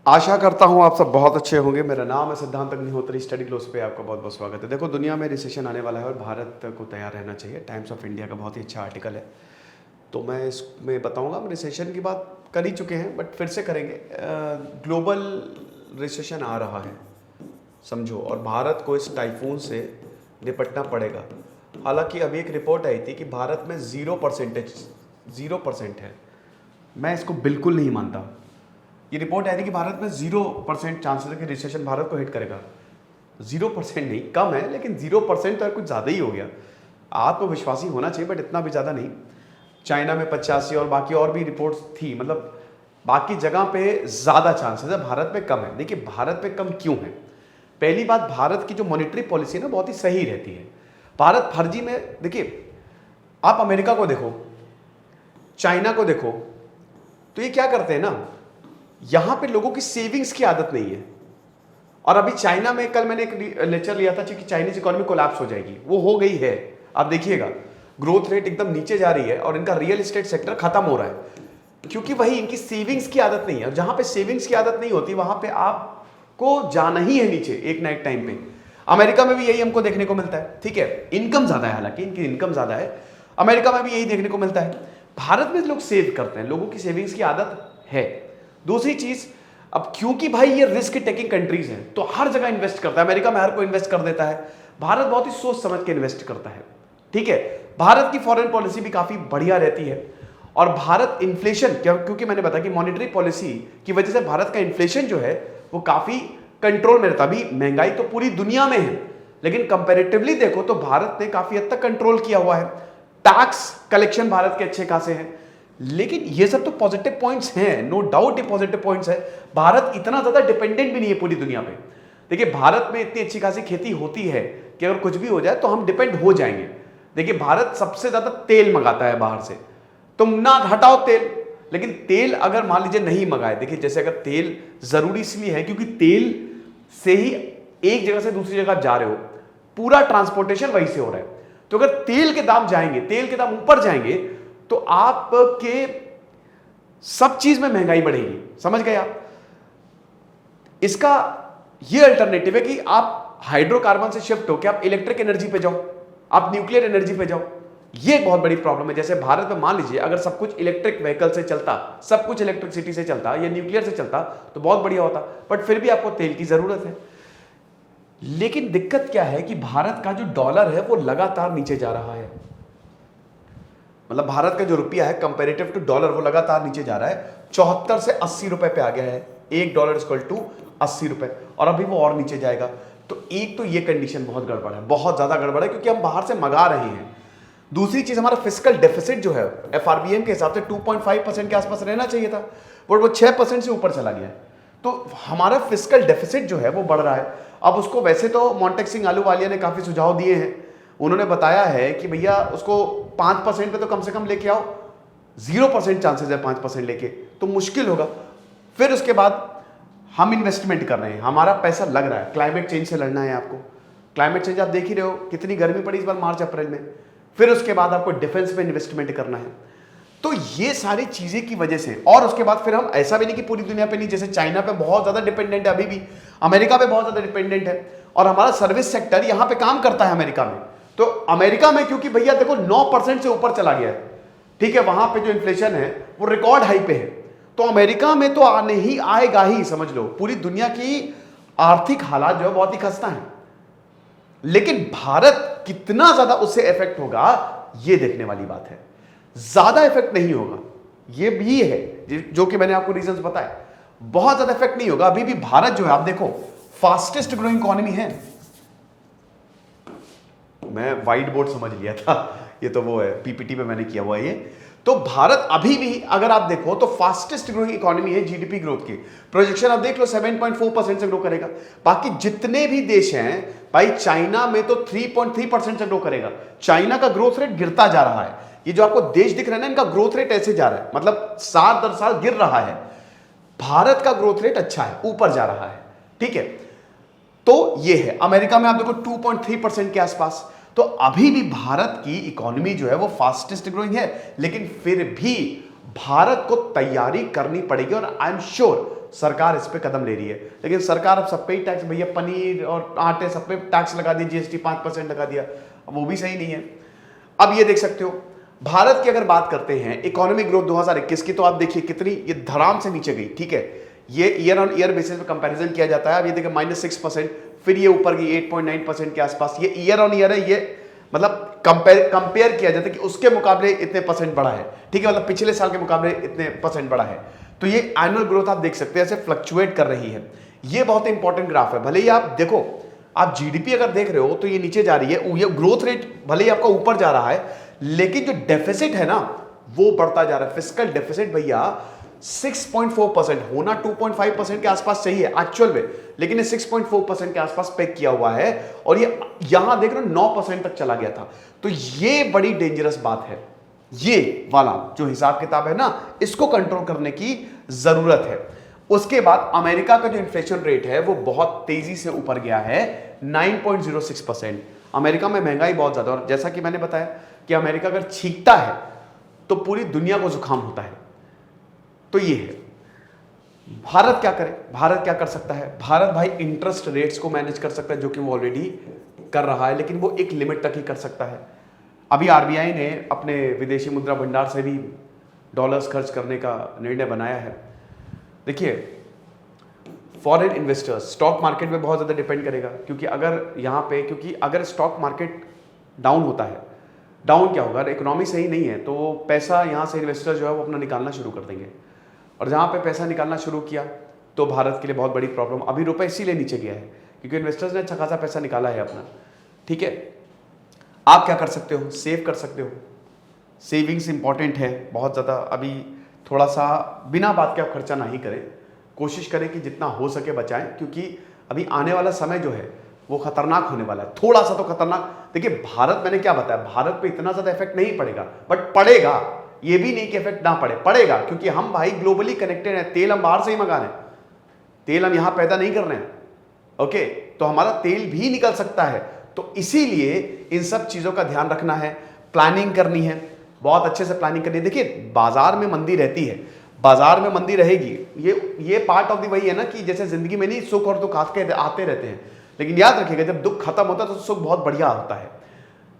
आशा करता हूँ आप सब बहुत अच्छे होंगे। मेरा नाम है सिद्धांत अग्निहोत्री। स्टडी क्लोज पे आपका बहुत बहुत स्वागत है। देखो, दुनिया में रिसेशन आने वाला है और भारत को तैयार रहना चाहिए। टाइम्स ऑफ इंडिया का बहुत ही अच्छा आर्टिकल है, तो मैं इसमें बताऊंगा। हम रिसेशन की बात कर ही चुके हैं, बट फिर से करेंगे। ग्लोबल रिसेशन आ रहा है, समझो, और भारत को इस टाइफून से निपटना पड़ेगा। हालांकि अभी एक रिपोर्ट आई थी कि भारत में 0% है। मैं इसको बिल्कुल नहीं मानता। ये रिपोर्ट आई थी कि भारत में 0% चांसेस है कि रिसेशन भारत को हिट करेगा। 0% नहीं, कम है, लेकिन 0% तो कुछ ज़्यादा ही हो गया। आत्मविश्वासी होना चाहिए, बट इतना भी ज़्यादा नहीं। चाइना में 85 और बाकी और भी रिपोर्ट्स थी, मतलब बाकी जगह पे ज़्यादा चांसेस है, भारत में कम है। देखिए, भारत में कम क्यों है? पहली बात, भारत की जो मॉनेटरी पॉलिसी है ना, बहुत ही सही रहती है। भारत फर्जी में, देखिए, आप अमेरिका को देखो, चाइना को देखो, तो ये क्या करते हैं ना, यहां पे लोगों की सेविंग्स की आदत नहीं है। और अभी चाइना में, कल मैंने एक लेक्चर लिया था कि चाइनीज इकोनॉमी कोलैप्स हो जाएगी, वो हो गई है। आप देखिएगा, ग्रोथ रेट एकदम नीचे जा रही है और इनका रियल एस्टेट सेक्टर खत्म हो रहा है, क्योंकि वही इनकी सेविंग्स की आदत नहीं है। और जहां पे सेविंग्स की आदत नहीं होती, वहां पे आपको जाना ही है नीचे एक ना एक टाइम पे। अमेरिका में भी यही हमको देखने को मिलता है, ठीक है। इनकम ज्यादा है, हालांकि इनकी इनकम ज्यादा है। अमेरिका में भी यही देखने को मिलता है। भारत में लोग सेव करते हैं, लोगों की सेविंग्स की आदत है। दूसरी चीज, अब क्योंकि भाई ये रिस्क टेकिंग कंट्रीज हैं, तो हर जगह इन्वेस्ट करता है। अमेरिका में हर कोई इन्वेस्ट कर देता है, भारत बहुत ही सोच समझ के इन्वेस्ट करता है, ठीक है। भारत की फॉरेन पॉलिसी भी काफी बढ़िया रहती है। और भारत इन्फ्लेशन, क्योंकि मैंने बताया कि मॉनेटरी पॉलिसी की वजह से भारत का इन्फ्लेशन जो है वो काफी कंट्रोल में रहता। अभी महंगाई तो पूरी दुनिया में है, लेकिन कंपेरेटिवली देखो तो भारत ने काफी हद तक कंट्रोल किया हुआ है। टैक्स कलेक्शन भारत के अच्छे खासे हैं। लेकिन ये सब तो पॉजिटिव पॉइंट्स हैं, नो डाउट ये पॉजिटिव पॉइंट्स है। भारत इतना ज्यादा डिपेंडेंट भी नहीं है पूरी दुनिया पे। देखिए, भारत में इतनी अच्छी खासी खेती होती है कि अगर कुछ भी हो जाए तो हम डिपेंड हो जाएंगे। देखिए, भारत सबसे ज्यादा तेल मंगाता है बाहर से। तुम ना हटाओ तेल, लेकिन तेल अगर मान लीजिए नहीं मंगाए, देखिए जैसे अगर तेल जरूरी इसलिए है क्योंकि तेल से ही एक जगह से दूसरी जगह जा रहे हो, पूरा ट्रांसपोर्टेशन वहीं से हो रहा है। तो अगर तेल के दाम जाएंगे, तेल के दाम ऊपर जाएंगे, तो आपके सब चीज में महंगाई बढ़ेगी। समझ गए आप? इसका ये अल्टरनेटिव है कि आप हाइड्रोकार्बन से शिफ्ट हो के आप इलेक्ट्रिक एनर्जी पे जाओ, आप न्यूक्लियर एनर्जी पे जाओ। ये एक बहुत बड़ी प्रॉब्लम है। जैसे भारत में मान लीजिए अगर सब कुछ इलेक्ट्रिक व्हीकल से चलता, सब कुछ इलेक्ट्रिसिटी से चलता या न्यूक्लियर से चलता तो बहुत बढ़िया होता, बट फिर भी आपको तेल की जरूरत है। लेकिन दिक्कत क्या है कि भारत का जो डॉलर है वो लगातार नीचे जा रहा है। मतलब भारत का जो रुपया है कंपेरेटिव टू डॉलर, वो लगातार नीचे जा रहा है। 74 से 80 रुपए पे आ गया है। $1 इक्वल टू 80 रुपए, और अभी वो और नीचे जाएगा। तो एक तो ये कंडीशन बहुत गड़बड़ है, बहुत ज्यादा गड़बड़ है, क्योंकि हम बाहर से मंगा रहे हैं। दूसरी चीज, हमारा फिस्कल डेफिसिट जो है FRBM के हिसाब से 2.5% के आसपास रहना चाहिए था, बट वो 6% से ऊपर चला गया है। तो हमारा फिस्कल डेफिसिट जो है वो बढ़ रहा है। अब उसको वैसे तो मोंटेक सिंह आलूवालिया ने काफी सुझाव दिए हैं। उन्होंने बताया है कि भैया उसको 5% पे तो कम से कम लेके आओ। 0% चांसेस है 5% लेके, तो मुश्किल होगा। फिर उसके बाद हम इन्वेस्टमेंट कर रहे हैं, हमारा पैसा लग रहा है। क्लाइमेट चेंज से लड़ना है आपको। क्लाइमेट चेंज आप देख ही रहे हो, कितनी गर्मी पड़ी इस बार मार्च अप्रैल में। फिर उसके बाद आपको डिफेंस पे इन्वेस्टमेंट करना है। तो ये सारी चीजें की वजह से, और उसके बाद फिर हम ऐसा भी नहीं कि पूरी दुनिया पे नहीं, जैसे चाइना पे बहुत ज्यादा डिपेंडेंट है अभी भी, अमेरिका पे बहुत ज्यादा डिपेंडेंट है, और हमारा सर्विस सेक्टर यहां पे काम करता है अमेरिका में। तो अमेरिका में क्योंकि भैया देखो 9% से ऊपर चला गया है, ठीक है, वहां पे जो इन्फ्लेशन है वो रिकॉर्ड हाई पे है, तो अमेरिका में तो आने ही आएगा ही, समझ लो। पूरी दुनिया की आर्थिक हालात जो है बहुत ही खस्ता है। लेकिन भारत कितना ज्यादा उससे इफेक्ट होगा ये देखने वाली बात है। ज्यादा इफेक्ट नहीं होगा, ये भी है जो कि मैंने आपको रीजंस बताए। बहुत ज्यादा इफेक्ट नहीं होगा। अभी भी भारत जो है, आप देखो, फास्टेस्ट ग्रोइंग इकोनॉमी है। मैं व्हाइट बोर्ड समझ लिया था, ये तो वो है पीपीटी पे मैंने किया हुआ है ये। तो भारत अभी भी अगर आप देखो तो फास्टेस्ट ग्रोइंग इकोनॉमी है। जीडीपी ग्रोथ की प्रोजेक्शन आप देख लो 7.4% से ग्रो करेगा। बाकी जितने भी देश हैं भाई, चाइना में तो 3.3% से ग्रो करेगा। चाइना का ग्रोथ रेट गिरता जा रहा है। ये जो आपको देश दिख रहा है ना, इनका ग्रोथ रेट ऐसे जा रहा है, मतलब साल दर साल गिर रहा है। भारत का ग्रोथ रेट अच्छा है, ऊपर जा रहा है, ठीक है। तो ये है। अमेरिका में आप देखो 2.3% के आसपास। तो अभी भी भारत की इकोनॉमी जो है वो फास्टेस्ट ग्रोइंग है, लेकिन फिर भी भारत को तैयारी करनी पड़ेगी और आई एम श्योर सरकार इस पे कदम ले रही है। लेकिन सरकार अब सब पे ही टैक्स, भैया पनीर और आटे सब पे टैक्स लगा दी, जीएसटी 5% लगा दिया, अब वो भी सही नहीं है। अब ये देख सकते हो भारत की अगर बात करते हैं इकोनॉमिक ग्रोथ 2021 की, तो आप देखिए कितनी ये धड़ाम से नीचे गई, ठीक है। ये ईयर ऑन ईयर बेसिस पे कंपैरिजन किया जाता है। अब ये देखिए -6%, फिर ये ऊपर गई 8.9% के आसपास। ये ईयर ऑन ईयर है, ये मतलब कंपेयर किया जाता है कि उसके मुकाबले इतने परसेंट बढ़ा है, ठीक है, मतलब पिछले साल के मुकाबले इतने परसेंट बढ़ा है। तो ये एनुअल ग्रोथ आप देख सकते हैं ऐसे फ्लक्चुएट कर रही है। ये बहुत इंपॉर्टेंट ग्राफ है। भले ही आप देखो, आप जीडीपी अगर देख रहे हो तो ये नीचे जा रही है, ये ग्रोथ रेट भले ही आपका ऊपर जा रहा है, लेकिन जो डेफिसिट है ना वो बढ़ता जा रहा है। फिस्कल डेफिसिट भैया 6.4%, होना 2.5% के आसपास चाहिए एक्चुअल में, लेकिन ये 6.4% के आसपास पेक किया हुआ है और ये यहां देख रहे हो 9% तक चला गया था। तो ये बड़ी डेंजरस बात है। ये वाला जो हिसाब किताब है ना, इसको कंट्रोल करने की जरूरत है। उसके बाद अमेरिका का जो इन्फ्लेशन रेट है वो बहुत तेजी से ऊपर गया है, 9.06%। अमेरिका में महंगाई बहुत ज्यादा, और जैसा कि मैंने बताया कि अमेरिका अगर छींकता है तो पूरी दुनिया को जुकाम होता है। तो ये है भारत क्या करे, भारत क्या कर सकता है। भारत भाई इंटरेस्ट रेट्स को मैनेज कर सकता है, जो कि वो ऑलरेडी कर रहा है, लेकिन वो एक लिमिट तक ही कर सकता है। अभी आरबीआई ने अपने विदेशी मुद्रा भंडार से भी डॉलर्स खर्च करने का निर्णय बनाया है। देखिए फॉरेन इन्वेस्टर्स स्टॉक मार्केट में बहुत ज़्यादा डिपेंड करेगा, क्योंकि अगर स्टॉक मार्केट डाउन होता है, डाउन क्या होगा, इकोनॉमी सही नहीं है तो पैसा यहाँ से इन्वेस्टर जो है वो अपना निकालना शुरू कर देंगे, और जहाँ पे पैसा निकालना शुरू किया तो भारत के लिए बहुत बड़ी प्रॉब्लम। अभी रुपये इसीलिए नीचे गया है क्योंकि इन्वेस्टर्स ने अच्छा खासा पैसा निकाला है अपना, ठीक है। आप क्या कर सकते हो, सेव कर सकते हो। सेविंग्स इंपॉर्टेंट है बहुत ज़्यादा। अभी थोड़ा सा बिना बात के आप खर्चा ना ही करें, कोशिश करें कि जितना हो सके बचाएं, क्योंकि अभी आने वाला समय जो है वो खतरनाक होने वाला है, थोड़ा सा तो खतरनाक। देखिए भारत, मैंने क्या बताया, भारत पे इतना ज़्यादा इफेक्ट नहीं पड़ेगा, बट पड़ेगा। ये भी नहीं कि इफेक्ट ना पड़ेगा, क्योंकि हम भाई ग्लोबली कनेक्टेड हैं। तेल हम बाहर से ही मंगा रहे हैं, तेल हम यहाँ पैदा नहीं कर रहे हैं, ओके। तो हमारा तेल भी निकल सकता है। तो इसीलिए इन सब चीज़ों का ध्यान रखना है, प्लानिंग करनी है, बहुत अच्छे से प्लानिंग करनी है। देखिए बाजार में मंदी रहती है, बाजार में मंदी रहेगी, ये पार्ट ऑफ दी वही है ना कि जैसे जिंदगी में नहीं सुख और दुख आते रहते हैं, लेकिन याद रखिएगा जब दुख खत्म होता है तो सुख बहुत बढ़िया होता है।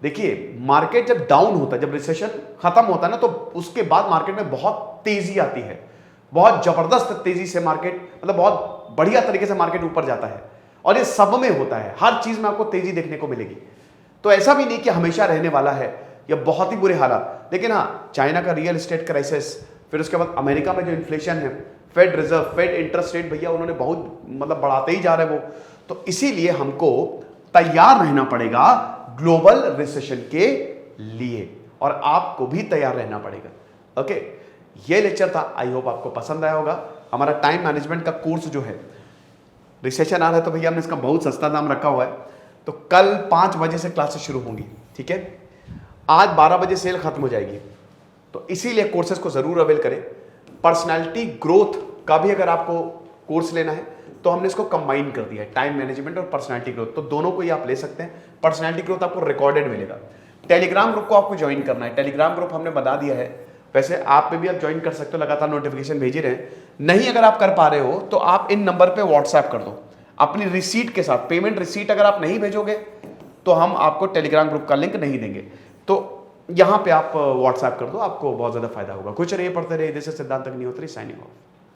देखिए मार्केट जब डाउन होता है, जब रिसेशन खत्म होता है ना, तो उसके बाद मार्केट में बहुत तेजी आती है, बहुत जबरदस्त तेजी से मार्केट, मतलब बहुत बढ़िया तरीके से मार्केट ऊपर जाता है। और ये सब में होता है, हर चीज में आपको तेजी देखने को मिलेगी। तो ऐसा भी नहीं कि हमेशा रहने वाला है या बहुत ही बुरे हालात। लेकिन हाँ, चाइना का रियल एस्टेट क्राइसिस, फिर उसके बाद अमेरिका में जो इन्फ्लेशन है, फेड इंटरेस्ट रेट भैया उन्होंने बहुत मतलब बढ़ाते ही जा रहे हैं वो। तो इसीलिए हमको तैयार रहना पड़ेगा ग्लोबल रिसेशन के लिए, और आपको भी तैयार रहना पड़ेगा, ओके। ये लेक्चर था, आई होप आपको पसंद आया होगा। हमारा टाइम मैनेजमेंट का कोर्स जो है, रिसेशन आ रहा है तो भैया हमने इसका बहुत सस्ता दाम रखा हुआ है। तो कल 5 बजे से क्लासेस शुरू होंगी, ठीक है। आज 12 बजे सेल खत्म हो जाएगी, तो इसीलिए कोर्सेज को जरूर अवेल करें। पर्सनालिटी ग्रोथ का भी अगर आपको कोर्स लेना है तो हमने इसको कंबाइन कर दिया है, टाइम मैनेजमेंट और पर्सनालिटी ग्रोथ, तो दोनों को ही आप ले सकते हैं। पर्सनालिटी ग्रोथ आपको रिकॉर्डेड मिलेगा। टेलीग्राम ग्रुप को आपको ज्वाइन करना है, टेलीग्राम ग्रुप हमने बता दिया है, वैसे आप पे भी आप ज्वाइन कर सकते हो, लगातार नोटिफिकेशन भेज रहे हैं। नहीं अगर आप कर पा रहे हो तो आप इन नंबर पे व्हाट्सएप कर दो अपनी रिसीट के साथ, पेमेंट रिसीट अगर आप नहीं भेजोगे तो हम आपको टेलीग्राम ग्रुप का लिंक नहीं देंगे। तो यहाँ पे आप व्हाट्सएप कर दो, आपको बहुत ज्यादा फायदा होगा। कुछ रहिए, पढ़ते रहिए। दिस इज सिद्धांत अग्निहोत्री साइनिंग ऑफ।